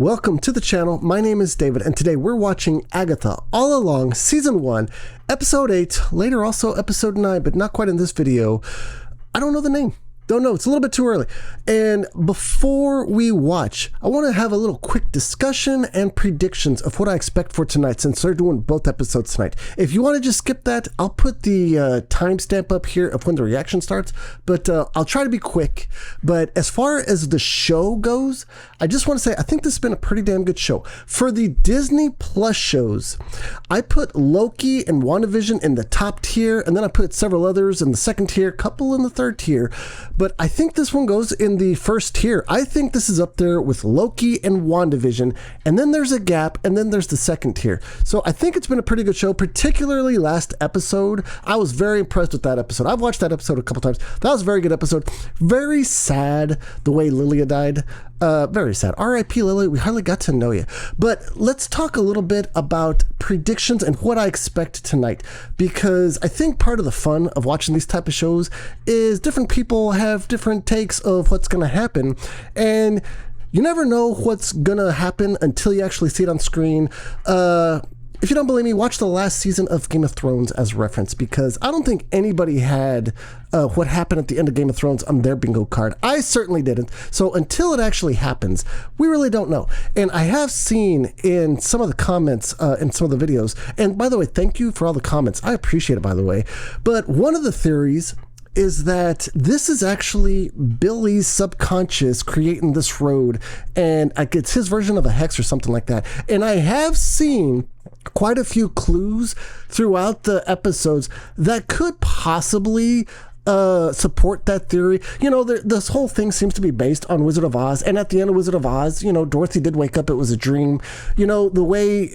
Welcome to the channel. My name is David, and today we're watching Agatha All Along Season 1, Episode 8, later also Episode 9, but not quite in this video. I don't know the name. Don't know. It's a little bit too early. And before we watch, I want to have a little quick discussion and predictions of what I expect for tonight, since they're doing both episodes tonight. If you want to just skip that, I'll put the timestamp up here of when the reaction starts, but I'll try to be quick. But as far as the show goes, I just want to say I think this has been a pretty damn good show. For the Disney Plus shows, I put Loki and WandaVision in the top tier, and then I put several others in the second tier, couple in the third tier. But I think this one goes in the first tier. I think this is up there with Loki and WandaVision, and then there's a gap, and then there's the second tier. So I think it's been a pretty good show, particularly last episode. I was very impressed with that episode. I've watched that episode a couple times. That was a very good episode. Very sad the way Lilia died. Very sad. R.I.P. Lily, we hardly got to know you. But let's talk a little bit about predictions and what I expect tonight, because I think part of the fun of watching these type of shows is different people have different takes of what's going to happen, and you never know what's going to happen until you actually see it on screen. If you don't believe me, watch the last season of Game of Thrones as reference, because I don't think anybody had what happened at the end of Game of Thrones on their bingo card. I certainly didn't. So until it actually happens, we really don't know. And I have seen in some of the comments in some of the videos, and by the way, thank you for all the comments. I appreciate it, by the way. But one of the theories is that this is actually Billy's subconscious creating this road, and it's his version of a hex or something like that. And I have seen quite a few clues throughout the episodes that could possibly support that theory. You know, this whole thing seems to be based on Wizard of Oz, and at the end of Wizard of Oz, you know, Dorothy did wake up, it was a dream. You know, the way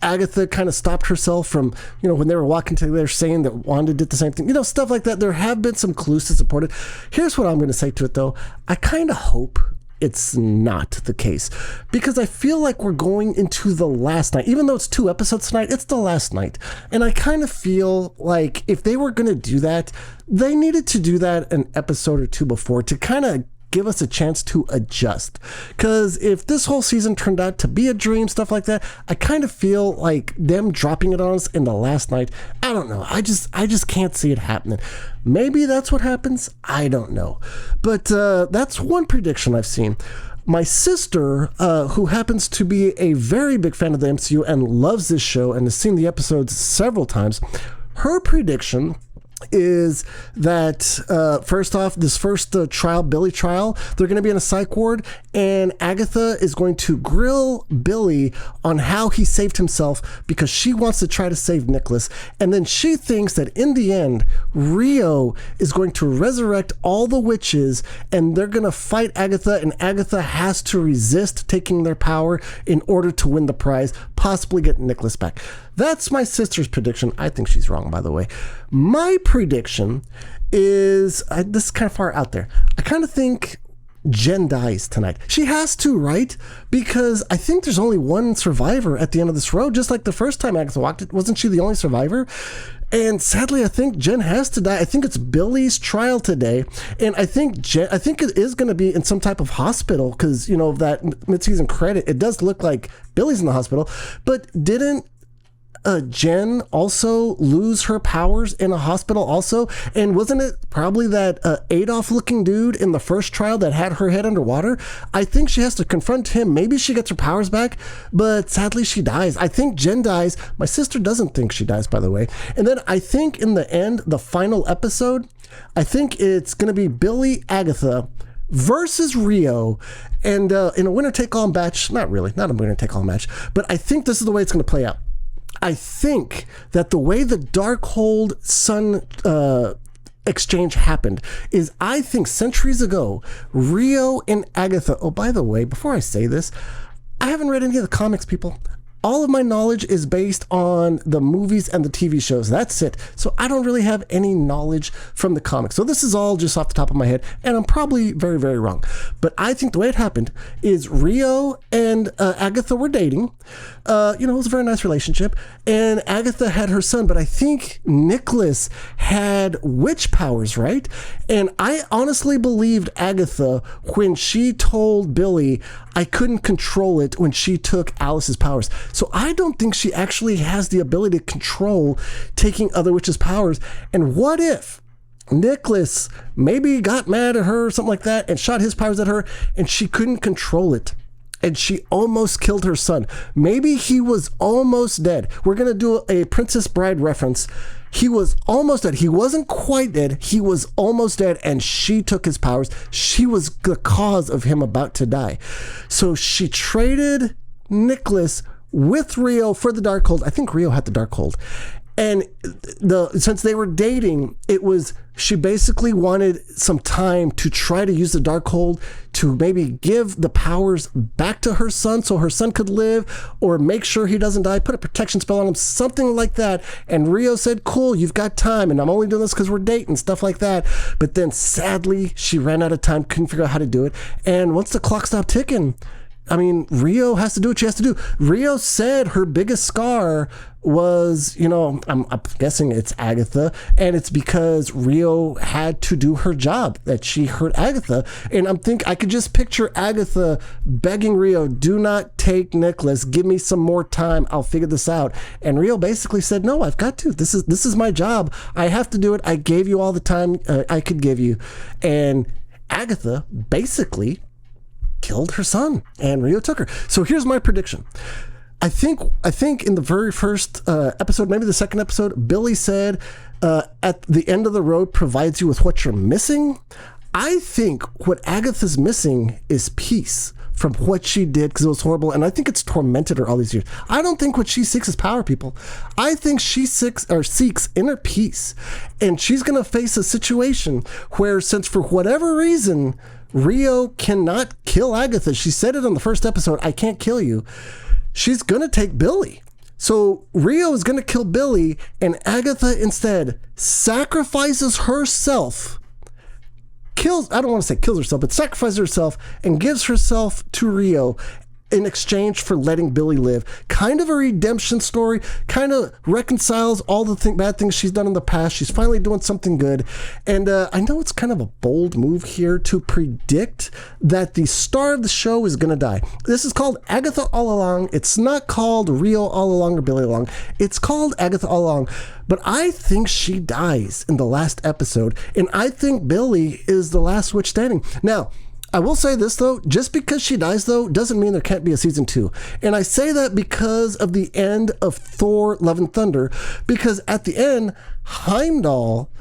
Agatha kind of stopped herself from, you know, when they were walking together saying that Wanda did the same thing, you know, stuff like that. There have been some clues to support it. Here's what I'm going to say to it, though. I kind of hope it's not the case, because I feel like we're going into the last night. Even though it's 2 episodes tonight, it's the last night. And I kind of feel like if they were going to do that, they needed to do that an episode or 2 before to kind of give us a chance to adjust. Because if this whole season turned out to be a dream, stuff like that, I kind of feel like them dropping it on us in the last night, I don't know. I just can't see it happening. Maybe that's what happens. I don't know. But that's one prediction I've seen. My sister, who happens to be a very big fan of the MCU and loves this show and has seen the episodes several times, her prediction is that first off, this first trial, Billy trial, they're going to be in a psych ward, and Agatha is going to grill Billy on how he saved himself, because she wants to try to save Nicholas, and then she thinks that in the end Rio is going to resurrect all the witches, and they're going to fight Agatha, and Agatha has to resist taking their power in order to win the prize, possibly get Nicholas back. That's my sister's prediction. I think she's wrong, by the way. My prediction is, this is kind of far out there. I kind of think Jen dies tonight. She has to, right? Because I think there's only one survivor at the end of this road, just like the first time Agatha walked it. Wasn't she the only survivor? And sadly, I think Jen has to die. I think it's Billy's trial today, and I think it is going to be in some type of hospital, because, you know, that mid-season credit, it does look like Billy's in the hospital. But didn't Jen also lose her powers in a hospital also? And wasn't it probably that Adolf looking dude in the first trial that had her head underwater? I think she has to confront him. Maybe she gets her powers back, but sadly she dies. I think Jen dies. My sister doesn't think she dies, by the way. And then I think in the end, the final episode, I think it's going to be Billy, Agatha versus Rio, and in a winner-take-all match. Not really, not a winner-take-all match, but I think this is the way it's going to play out. I think that the way the Darkhold Sun exchange happened is, I think centuries ago, Rio and Agatha, oh, by the way, before I say this, I haven't read any of the comics, people. All of my knowledge is based on the movies and the TV shows. That's it. So I don't really have any knowledge from the comics. So this is all just off the top of my head, and I'm probably very, very wrong. But I think the way it happened is Rio and Agatha were dating. It was a very nice relationship. And Agatha had her son, but I think Nicholas had witch powers, right? And I honestly believed Agatha when she told Billy I couldn't control it when she took Alice's powers. So I don't think she actually has the ability to control taking other witches' powers. And what if Nicholas maybe got mad at her or something like that and shot his powers at her and she couldn't control it? And she almost killed her son. Maybe he was almost dead. We're going to do a Princess Bride reference. He was almost dead. He wasn't quite dead. He was almost dead, and she took his powers. She was the cause of him about to die. So she traded Nicholas with Rio for the Darkhold. I think Rio had the Darkhold. And since they were dating, she basically wanted some time to try to use the Darkhold to maybe give the powers back to her son so her son could live, or make sure he doesn't die, put a protection spell on him, something like that. And Rio said, cool, you've got time, and I'm only doing this because we're dating, stuff like that. But then sadly, she ran out of time, couldn't figure out how to do it. And once the clock stopped ticking, Rio has to do what she has to do. Rio said her biggest scar was, I'm guessing it's Agatha, and it's because Rio had to do her job, that she hurt Agatha. And I could just picture Agatha begging Rio, do not take Nicholas, give me some more time, I'll figure this out. And Rio basically said, no, I've got to. This is my job. I have to do it. I gave you all the time I could give you. And Agatha basically killed her son, and Rio took her. So here's my prediction. I think in the very first episode, maybe the second episode, Billy said, at the end of the road provides you with what you're missing. I think what Agatha's missing is peace from what she did, because it was horrible, and I think it's tormented her all these years. I don't think what she seeks is power, people. I think she seeks inner peace, and she's going to face a situation where, since for whatever reason Rio cannot kill Agatha, she said it on the first episode, I can't kill you, she's going to take Billy. So Rio is going to kill Billy, and Agatha instead sacrifices herself, I don't want to say kills herself, but sacrifices herself and gives herself to Rio in exchange for letting Billy live. Kind of a redemption story, kind of reconciles all the bad things she's done in the past. She's finally doing something good. And I know it's kind of a bold move here to predict that the star of the show is going to die. This is called Agatha All Along. It's not called Rio All Along or Billy Along. It's called Agatha All Along. But I think she dies in the last episode, and I think Billy is the last witch standing. Now, I will say this, though, just because she dies, though, doesn't mean there can't be a season 2. And I say that because of the end of Thor Love and Thunder, because at the end, Heimdall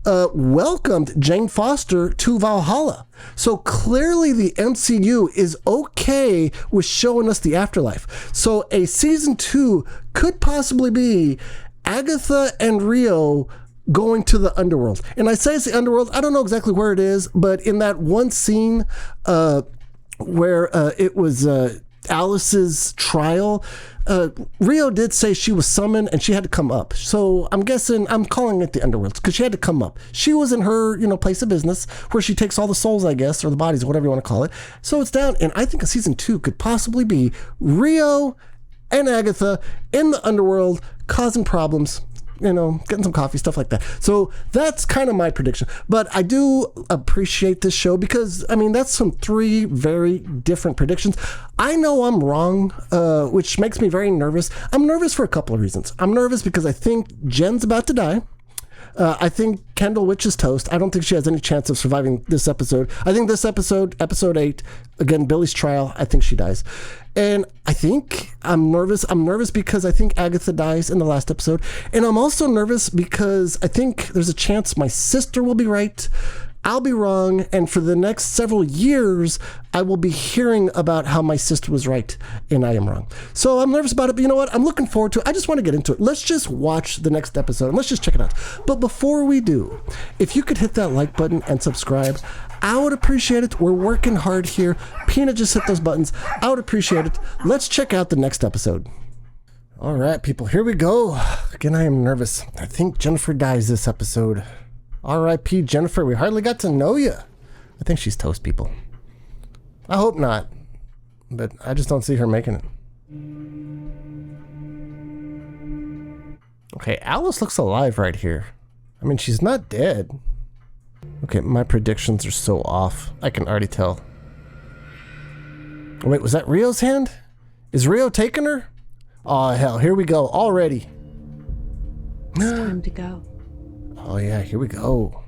welcomed Jane Foster to Valhalla. So clearly the MCU is okay with showing us the afterlife. So a season 2 could possibly be Agatha and Rio going to the underworld. And I say it's the underworld, I don't know exactly where it is, but in that one scene where it was Alice's trial, Rio did say she was summoned and she had to come up. So I'm calling it the underworld because she had to come up. She was in her, place of business where she takes all the souls, I guess, or the bodies, whatever you want to call it. So it's down, and I think a season 2 could possibly be Rio and Agatha in the underworld causing problems, getting some coffee, stuff like that. So that's kind of my prediction. But I do appreciate this show because, that's some 3 very different predictions. I know I'm wrong, which makes me very nervous. I'm nervous for a couple of reasons. I'm nervous because I think Jen's about to die. I think Kendall Witch is toast. I don't think she has any chance of surviving this episode. I think this episode 8, again, Billy's trial, I think she dies. And I think I'm nervous. I'm nervous because I think Agatha dies in the last episode. And I'm also nervous because I think there's a chance my sister will be right, I'll be wrong, and for the next several years, I will be hearing about how my sister was right and I am wrong. So I'm nervous about it, but you know what? I'm looking forward to it. I just want to get into it. Let's just watch the next episode and let's just check it out. But before we do, if you could hit that like button and subscribe, I would appreciate it. We're working hard here. Peanut just hit those buttons. I would appreciate it. Let's check out the next episode. All right, people, here we go. Again, I am nervous. I think Jennifer dies this episode. R.I.P. Jennifer, we hardly got to know you. I think she's toast, people. I hope not, but I just don't see her making it. Okay, Alice looks alive right here. I mean, she's not dead. Okay, my predictions are so off. I can already tell. Wait, was that Rio's hand? Is Rio taking her? Oh, hell, here we go already. It's time to go. Oh, yeah, here we go.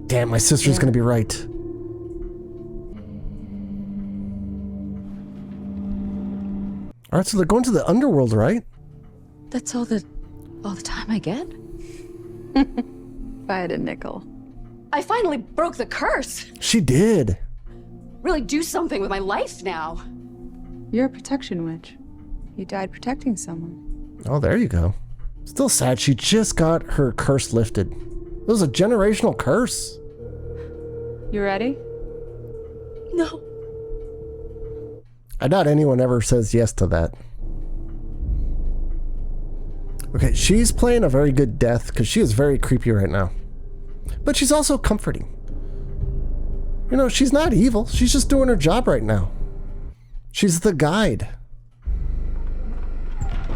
Damn, my sister's gonna be right. Alright, so they're going to the underworld, right? That's all the time I get? If I had a nickel. I finally broke the curse. She did. Really do something with my life now. You're a protection witch. You died protecting someone. Oh, there you go. Still sad she just got her curse lifted. It was a generational curse. You ready? No. I doubt anyone ever says yes to that. Okay, she's playing a very good death because she is very creepy right now. But she's also comforting. You know, she's not evil. She's just doing her job right now. She's the guide.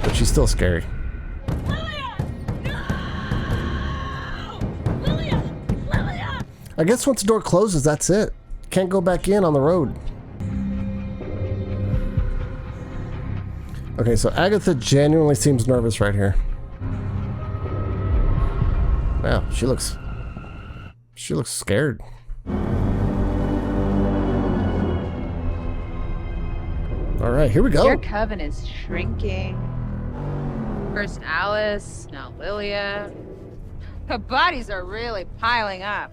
But she's still scary. Lilia! No! Lilia! Lilia! I guess once the door closes, that's it. Can't go back in on the road. Okay, so Agatha genuinely seems nervous right here. Wow, she looks scared. All right, here we go. Your coven is shrinking. First Alice, now Lilia. The bodies are really piling up.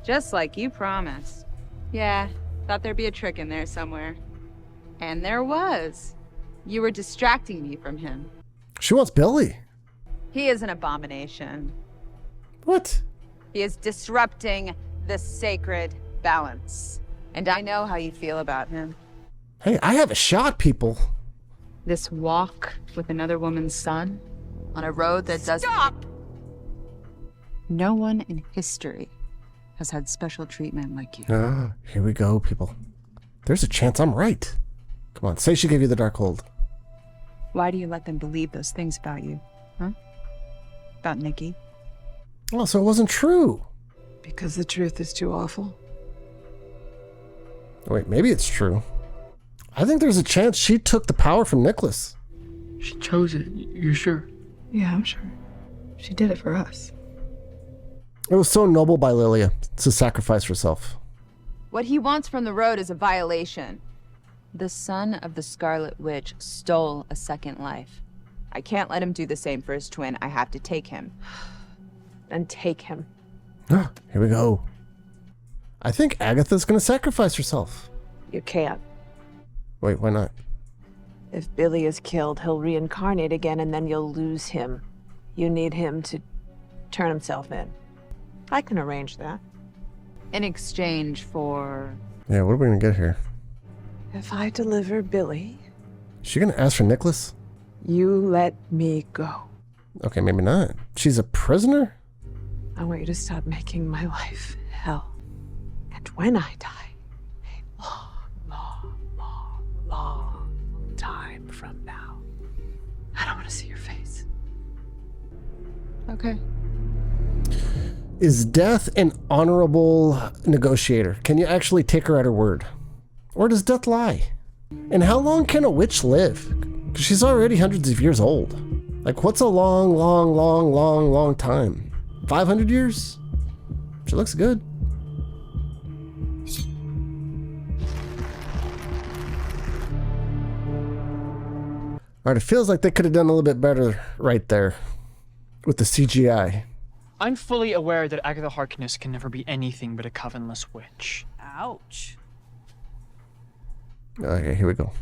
Just like you promised. Yeah, thought there'd be a trick in there somewhere. And there was. You were distracting me from him. She wants Billy. He is an abomination. What? He is disrupting the sacred balance. And I know how you feel about him. Hey, I have a shot, people. This walk with another woman's son on a road that doesn't... Stop! No one in history has had special treatment like you. Ah, here we go, people. There's a chance I'm right. Come on, say she gave you the dark hold. Why do you let them believe those things about you? Huh? About Nikki? Oh, so it wasn't true. Because the truth is too awful. Wait, maybe it's true. I think there's a chance she took the power from Nicholas. She chose it. You sure? Yeah, I'm sure. She did it for us. It was so noble by Lilia to sacrifice herself. What he wants from the road is a violation. The son of the Scarlet Witch stole a second life. I can't let him do the same for his twin. I have to take him. And take him. Ah, here we go. I think Agatha's gonna sacrifice herself. You can't. Wait, why not? If Billy is killed, he'll reincarnate again and then you'll lose him. You need him to turn himself in. I can arrange that. In exchange for... Yeah, what are we gonna get here? If I deliver Billy, Is she gonna ask for Nicholas? you let me go. Okay, maybe not. She's a prisoner? I want you to stop making my life hell. And when I die, a long time from now, I don't want to see your face. Okay. Is death an honorable negotiator? Can you actually take her at her word? Or does death lie? And how long can a witch live? Because she's already hundreds of years old. Like, what's a long time? 500 years? She looks good. Alright, it feels like they could have done a little bit better right there with the CGI. I'm fully aware that Agatha Harkness can never be anything but a covenless witch. Ouch. Okay, here we go.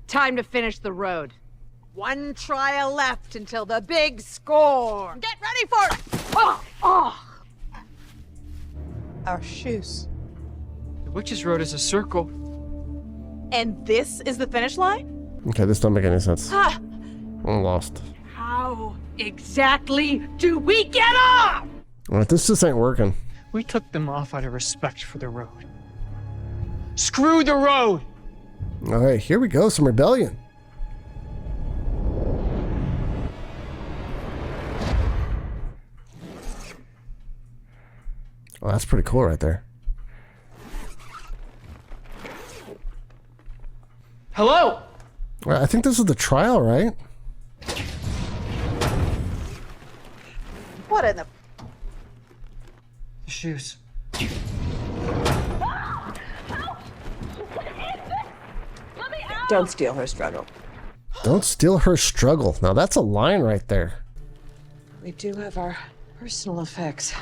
Time to finish the road. One trial left until the big score. Get ready for it! Oh! Our shoes. The witch's road is a circle. And this is the finish line? Okay, this don't make any sense. Ah, I'm lost. how exactly do we get off? Alright, this just ain't working. We took them off out of respect for the road. Screw the road! Alright, here we go, some rebellion. Oh, that's pretty cool right there. Hello? Well, I think this is the trial, right? What in the... The shoes. Don't steal her struggle. Don't steal her struggle. Now that's a line right there. We do have our personal effects.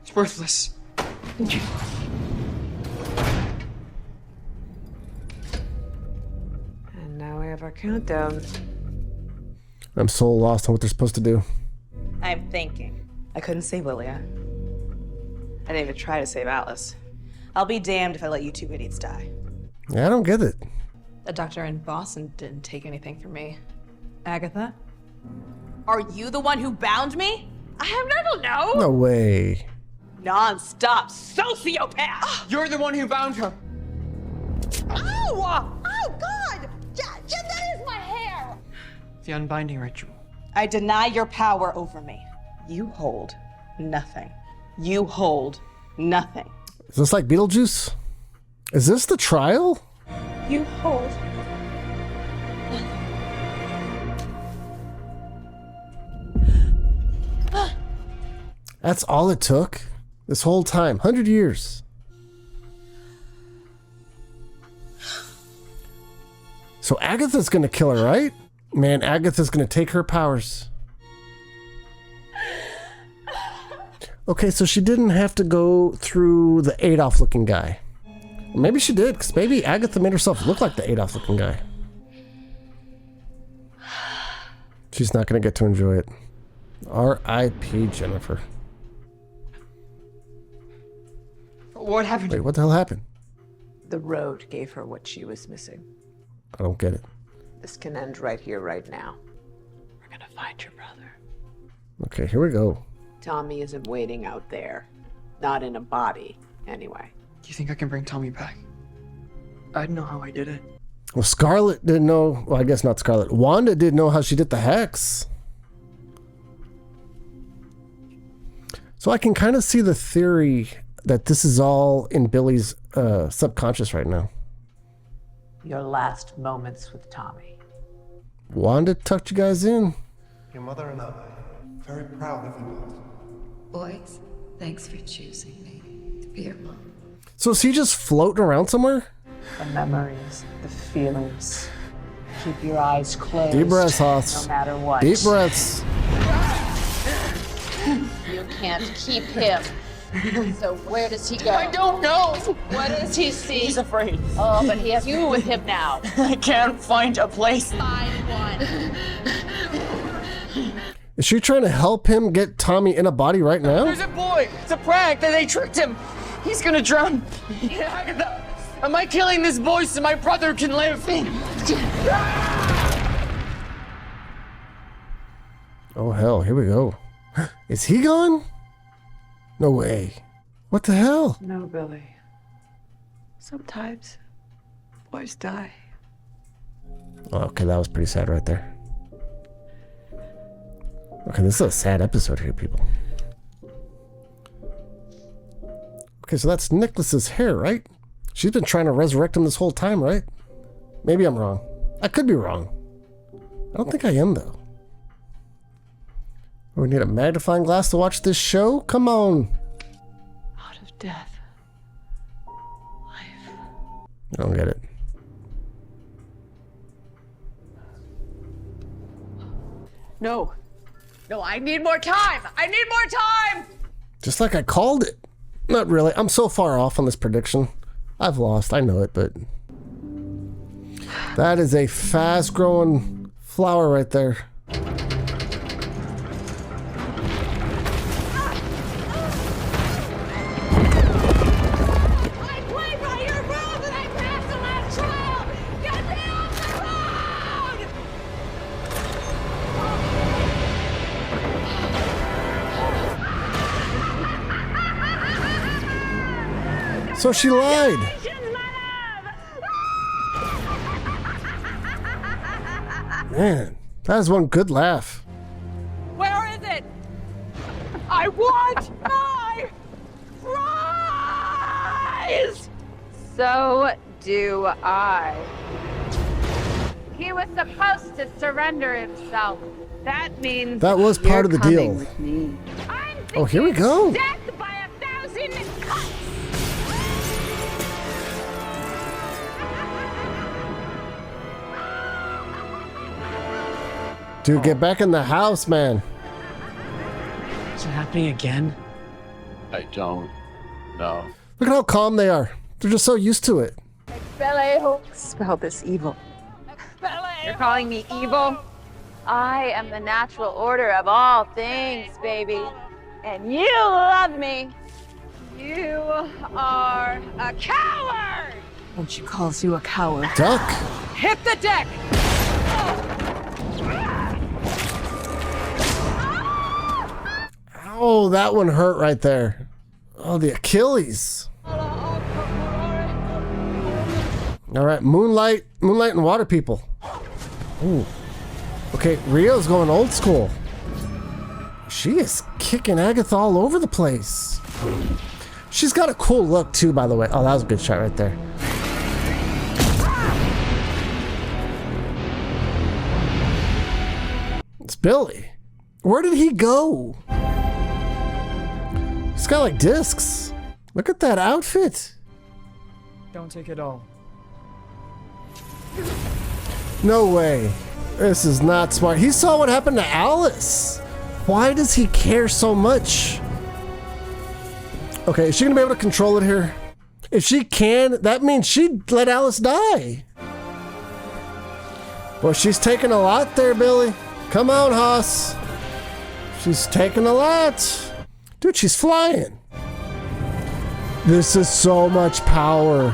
It's worthless. And now we have our countdown. I'm so lost on what they're supposed to do. I'm thinking. I couldn't save Lilia. I didn't even try to save Alice. I'll be damned if I let you two idiots die. Yeah, I don't get it. The doctor in Boston didn't take anything from me. Agatha? Are you the one who bound me? I don't know. No way. Non-stop sociopath. You're the one who bound her. Ow! Oh, God! That is my hair! The unbinding ritual. I deny your power over me. You hold nothing. You hold nothing. Is this like Beetlejuice? Is this the trial? You hold. That's all it took? This whole time, 100 years. So Agatha's gonna kill her, right? Man, Agatha's gonna take her powers. Okay, so she didn't have to go through the Adolf looking guy. Or maybe she did, because maybe Agatha made herself look like the Adolf looking guy. She's not gonna get to enjoy it. R.I.P. Jennifer. What happened? Wait, what the hell happened? The road gave her what she was missing. I don't get it. This can end right here, right now. We're gonna find your brother. Okay, here we go. Tommy isn't waiting out there. Not in a body, anyway. Do you think I can bring Tommy back? I'd know how I did it. Well, Scarlet didn't know. Well, I guess not Scarlet. Wanda didn't know how she did the hex. So I can kind of see the theory that this is all in Billy's subconscious right now. Your last moments with Tommy. Wanda tucked you guys in. Your mother and I, very proud of you. Boys, thanks for choosing me to be your mom. So is he just floating around somewhere? The memories, the feelings. Keep your eyes closed. Deep breaths, Hoss. No matter what. Deep breaths. You can't keep him. So where does he go? I don't know. What does he see? He's afraid. Oh, but he has you with him now. I can't find a place. Find one. Is she trying to help him get Tommy in a body right now? There's a boy. It's a prank. They tricked him. He's gonna drown. Agatha, am I killing this boy so my brother can live? Oh hell, here we go. Is he gone? No way. What the hell? No, Billy. Sometimes boys die. Oh, okay, that was pretty sad right there. Okay, this is a sad episode here, people. Okay, so that's Nicholas's hair, right? She's been trying to resurrect him this whole time, right? Maybe I'm wrong. I could be wrong. I don't think I am, though. We need a magnifying glass to watch this show? Come on. Out of death. Life. I don't get it. No. No, I need more time. I need more time. Just like I called it. Not really. I'm so far off on this prediction. I've lost. I know it, but... That is a fast-growing flower right there. I play by your rules and I passed the last trial! Get me off the road! So she lied. Man, that is one good laugh. I want my prize! So do I. He was supposed to surrender himself. That means That was part of the deal. with me. Oh, here we go. Death by 1,000 cuts! Dude, get back in the house, man. Is it happening again? I don't know. Look at how calm they are. They're just so used to it. Spell this evil. You're calling me evil? I am the natural order of all things, baby. And you love me. You are a coward! When she calls you a coward. Duck. Hit the deck! Oh, that one hurt right there. Oh, the Achilles. All right, moonlight and water people. Ooh. Okay, Rio's going old school. She is kicking Agatha all over the place. She's got a cool look too, by the way. Oh, that was a good shot right there. It's Billy. Where did he go? He's got like discs. Look at that outfit. Don't take it all. No way. This is not smart. He saw what happened to Alice. Why does he care so much? Okay, is she gonna be able to control it here? If she can, that means she'd let Alice die. Well, she's taking a lot there, Billy. Come on, Haas. She's taking a lot. Dude, she's flying. This is so much power.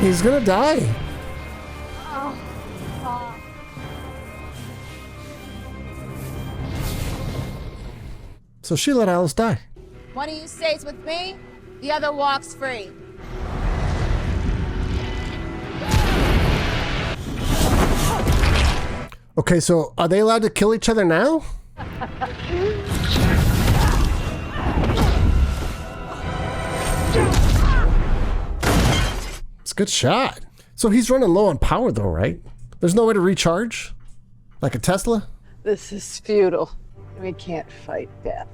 He's gonna die. So she let Alice die. One of you stays with me, the other walks free. Okay, so are they allowed to kill each other now? It's a good shot. So he's running low on power though, right? There's no way to recharge? Like a Tesla? This is futile. We can't fight death.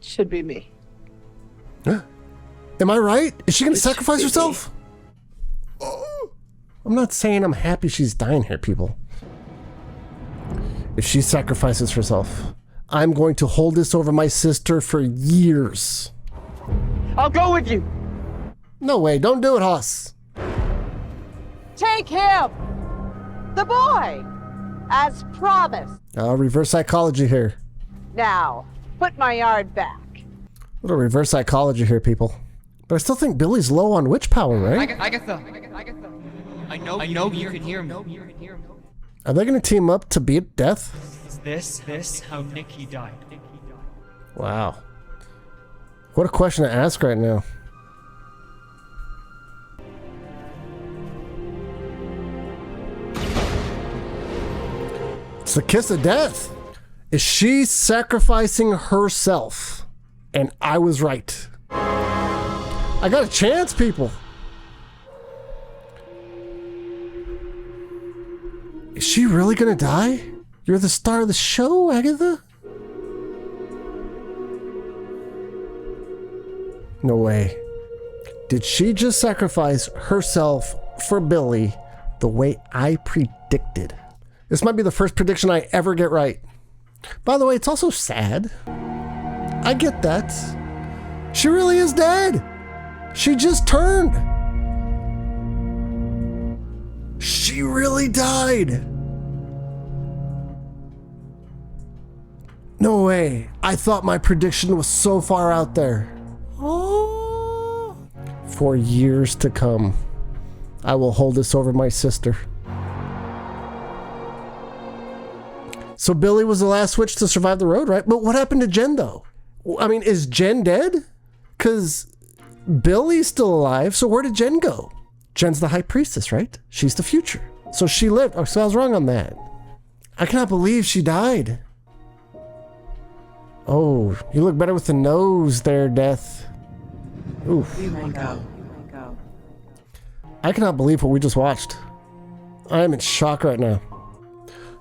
Should be me. Huh? Am I right? Is she gonna sacrifice herself? Oh. I'm not saying I'm happy she's dying here, people. If she sacrifices herself, I'm going to hold this over my sister for years. I'll go with you. No way, don't do it, Haas. Take him! The boy! As promised. Reverse psychology here. Now, put my yard back. A little reverse psychology here, people. But I still think Billy's low on witch power, right? Agatha. I know you can hear me. Are they going to team up to beat death? Is this how Nikki died? Wow. What a question to ask right now. It's the kiss of death. Is she sacrificing herself? And I was right. I got a chance, people. Is she really gonna die? You're the star of the show, Agatha? No way. Did she just sacrifice herself for Billy the way I predicted? This might be the first prediction I ever get right. By the way, it's also sad. I get that. She really is dead. She just turned. She really died. No way. I thought my prediction was so far out there. Oh. For years to come, I will hold this over my sister. So Billy was the last witch to survive the road, right? But what happened to Jen, though? I mean, is Jen dead? Because Billy's still alive, so where did Jen go? Jen's the high priestess, right? She's the future. So she lived. Oh, so I was wrong on that. I cannot believe she died. Oh, you look better with the nose there, Death. Oof. You may go. I cannot believe what we just watched. I am in shock right now.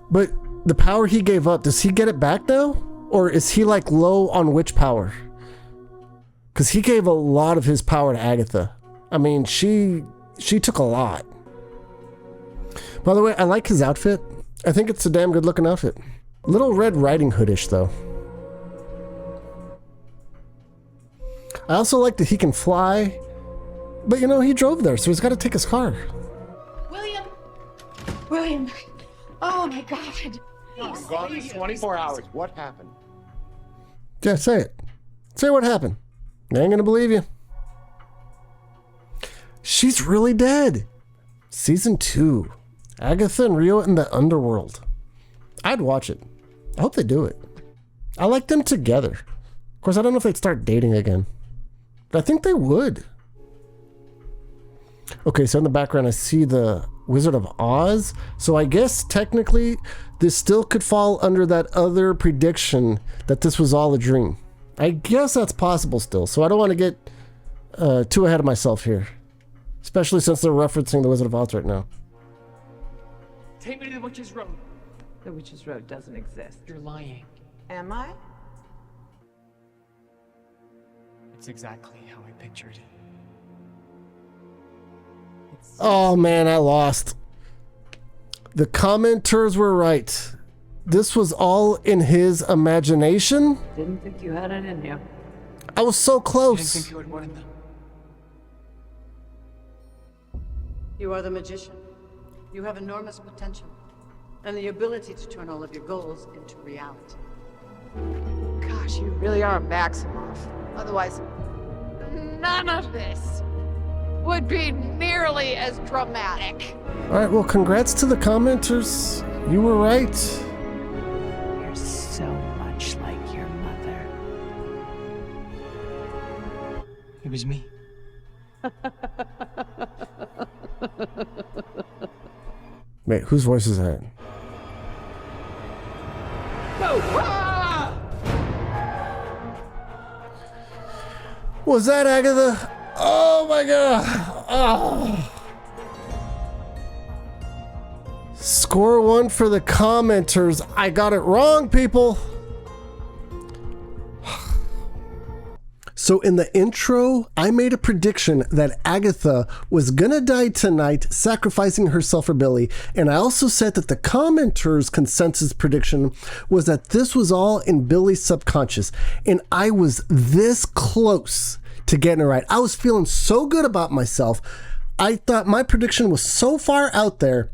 But the power he gave up, does he get it back now? Or is he like low on which power? Because he gave a lot of his power to Agatha. I mean, she took a lot. By the way, I like his outfit. I think it's a damn good looking outfit. Little Red Riding Hoodish though. I also like that he can fly. But you know, he drove there, so he's got to take his car. William. Oh my God. I'm gone for 24 hours. What happened? Yeah, say it. Say what happened. They ain't gonna believe you. She's really dead. Season 2. Agatha and Rio in the underworld. I'd watch it. I hope they do it. I like them together. Of course, I don't know if they'd start dating again. But I think they would. Okay, so in the background I see the Wizard of Oz. So I guess technically this still could fall under that other prediction that this was all a dream. I guess that's possible still. So I don't want to get too ahead of myself here. Especially since they're referencing the Wizard of Oz right now. Take me to the Witch's Road. The Witch's Road doesn't exist. You're lying. Am I? It's exactly how I pictured it. Oh man, I lost. The commenters were right. This was all in his imagination? Didn't think you had it in you. I was so I didn't close. think you would want them. You are the magician. You have enormous potential and the ability to turn all of your goals into reality. Gosh, you really are Maximoff. Otherwise, none of this would be nearly as dramatic. Alright, well congrats to the commenters. You were right. You're so much like your mother. It was me. Wait, whose voice is that? Was that Agatha? Oh my god! Oh. Score 1 for the commenters. I got it wrong, people. So in the intro, I made a prediction that Agatha was gonna die tonight, sacrificing herself for Billy. And I also said that the commenters' consensus prediction was that this was all in Billy's subconscious. And I was this close to getting it right. I was feeling so good about myself. I thought my prediction was so far out there.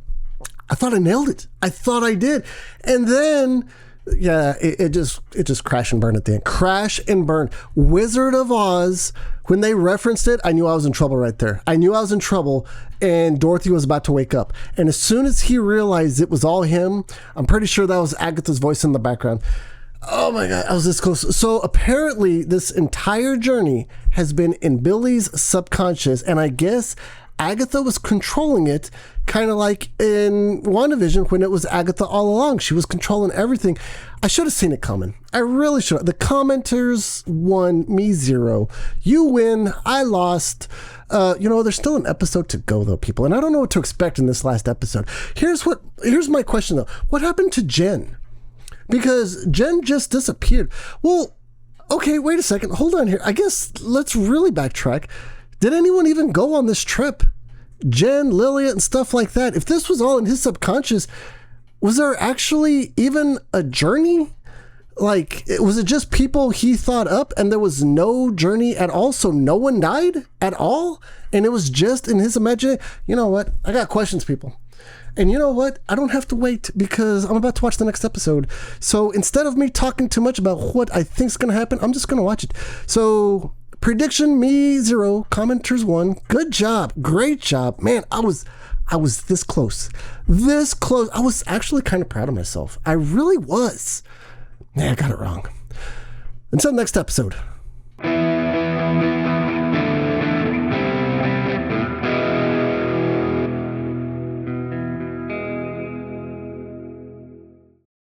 I thought I nailed it. I thought I did. And then, yeah, it just crashed and burned at the end. Crash and burn. Wizard of Oz, when they referenced it, I knew I was in trouble right there. I knew I was in trouble, and Dorothy was about to wake up. And as soon as he realized it was all him, I'm pretty sure that was Agatha's voice in the background. Oh my God, I was this close. So apparently this entire journey has been in Billy's subconscious, and I guess Agatha was controlling it, kind of like in WandaVision when it was Agatha all along. She was controlling everything. I should have seen it coming. I really should have. The commenters won, me 0. You win, I lost. You know, there's still an episode to go though, people, and I don't know what to expect in this last episode. Here's my question though. What happened to Jen? Because Jen just disappeared. Well, okay, wait a second. Hold on here. I guess let's really backtrack. Did anyone even go on this trip? Jen, Lilia, and stuff like that. If this was all in his subconscious, was there actually even a journey? Like, was it just people he thought up and there was no journey at all? So no one died at all? And it was just in his imagination? You know what? I got questions, people. And you know what? I don't have to wait because I'm about to watch the next episode. So instead of me talking too much about what I think is going to happen, I'm just going to watch it. So prediction, me 0, commenters 1. Good job. Great job. Man, I was this close. This close. I was actually kind of proud of myself. I really was. Yeah, I got it wrong. Until next episode.